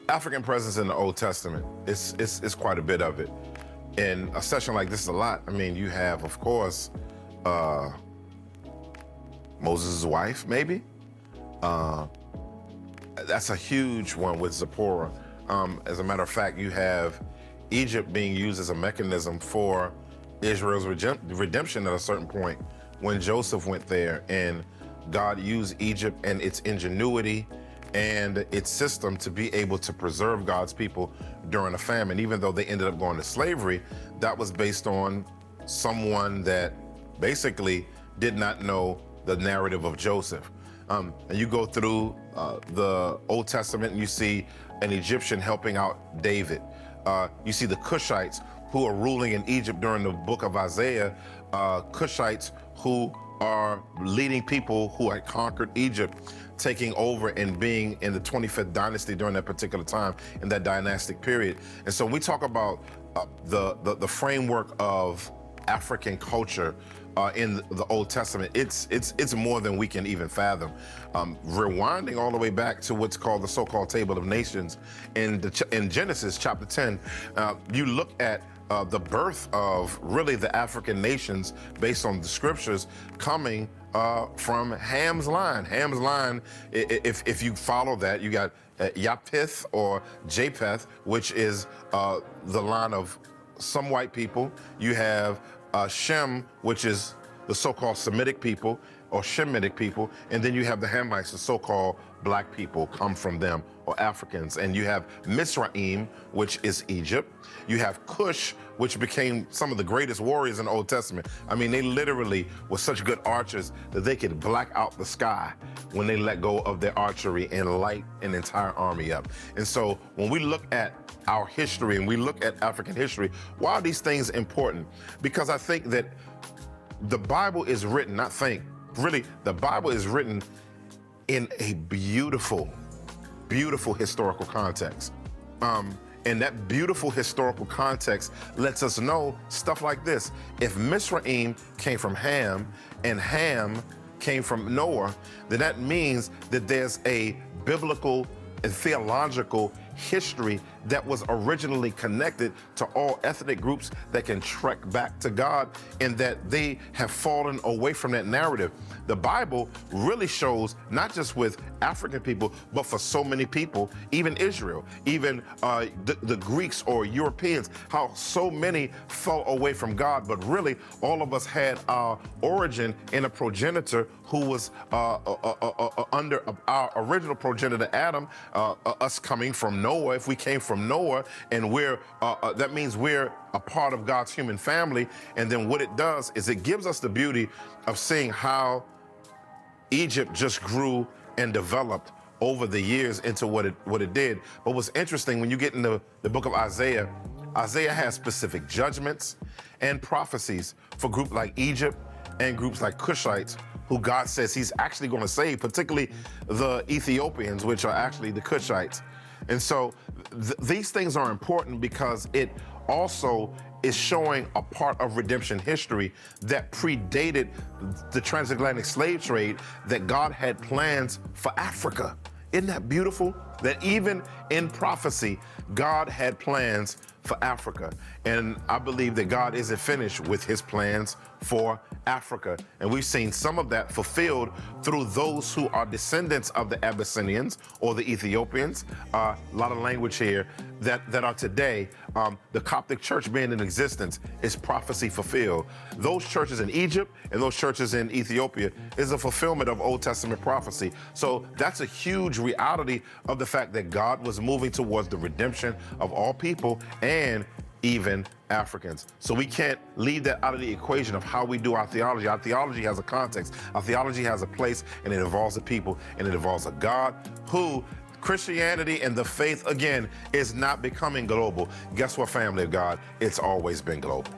African presence in the Old Testament, it's quite a bit of it. In a session like this is a lot. I mean, you have, of course, Moses' wife, maybe. That's a huge one with Zipporah. As a matter of fact, you have Egypt being used as a mechanism for Israel's redemption at a certain point when Joseph went there, and God used Egypt and its ingenuity and its system to be able to preserve God's people during a famine. Even though they ended up going to slavery, that was based on someone that basically did not know the narrative of Joseph. And you go through the Old Testament and you see an Egyptian helping out David. You see the Cushites who are ruling in Egypt during the book of Isaiah, Cushites who are leading people who had conquered Egypt, taking over and being in the 25th dynasty during that particular time, in that dynastic period. And so when we talk about the framework of African culture in the Old Testament, it's more than we can even fathom. Rewinding all the way back to what's called the so-called Table of Nations in Genesis chapter 10, you look at the birth of really the African nations based on the scriptures coming from Ham's line. Ham's line, if you follow that, you got Japheth or Japheth, which is the line of some white people. You have Shem, which is the so-called Semitic people or Shemitic people, and then you have the Hamites, the so-called black people come from them, or Africans. And you have Mizraim, which is Egypt. You have Cush, which became some of the greatest warriors in the Old Testament. I mean, they literally were such good archers that they could black out the sky when they let go of their archery and light an entire army up. And so when we look at our history and we look at African history, why are these things important? Because I think that the Bible is written, the Bible is written in a beautiful, beautiful historical context. And that beautiful historical context lets us know stuff like this. If Mizraim came from Ham and Ham came from Noah, then that means that there's a biblical and theological history that was originally connected to all ethnic groups that can trek back to God, and that they have fallen away from that narrative. The Bible really shows, not just with African people, but for so many people, even Israel, even the Greeks or Europeans, how so many fell away from God, but really all of us had our origin in a progenitor who was under our original progenitor Adam, us coming from Noah. If we came from Noah, and that means we're a part of God's human family. And then what it does is it gives us the beauty of seeing how Egypt just grew and developed over the years into what it did. But what's interesting, when you get into the book of Isaiah, Isaiah has specific judgments and prophecies for groups like Egypt and groups like Cushites, who God says he's actually going to save, particularly the Ethiopians, which are actually the Cushites. And so these things are important because it also is showing a part of redemption history that predated the transatlantic slave trade, that God had plans for Africa. Isn't that beautiful? That even in prophecy, God had plans for Africa. And I believe that God isn't finished with his plans for Africa. And we've seen some of that fulfilled through those who are descendants of the Abyssinians or the Ethiopians. A lot of language here that are today. The Coptic church being in existence is prophecy fulfilled. Those churches in Egypt and those churches in Ethiopia is a fulfillment of Old Testament prophecy. So that's a huge reality of the fact that God was moving towards the redemption of all people and even Africans. So we can't leave that out of the equation of how we do our theology. Our theology has a context. Our theology has a place, and it involves a people, and it involves a God who Christianity and the faith, again, is not becoming global. Guess what, family of God? It's always been global.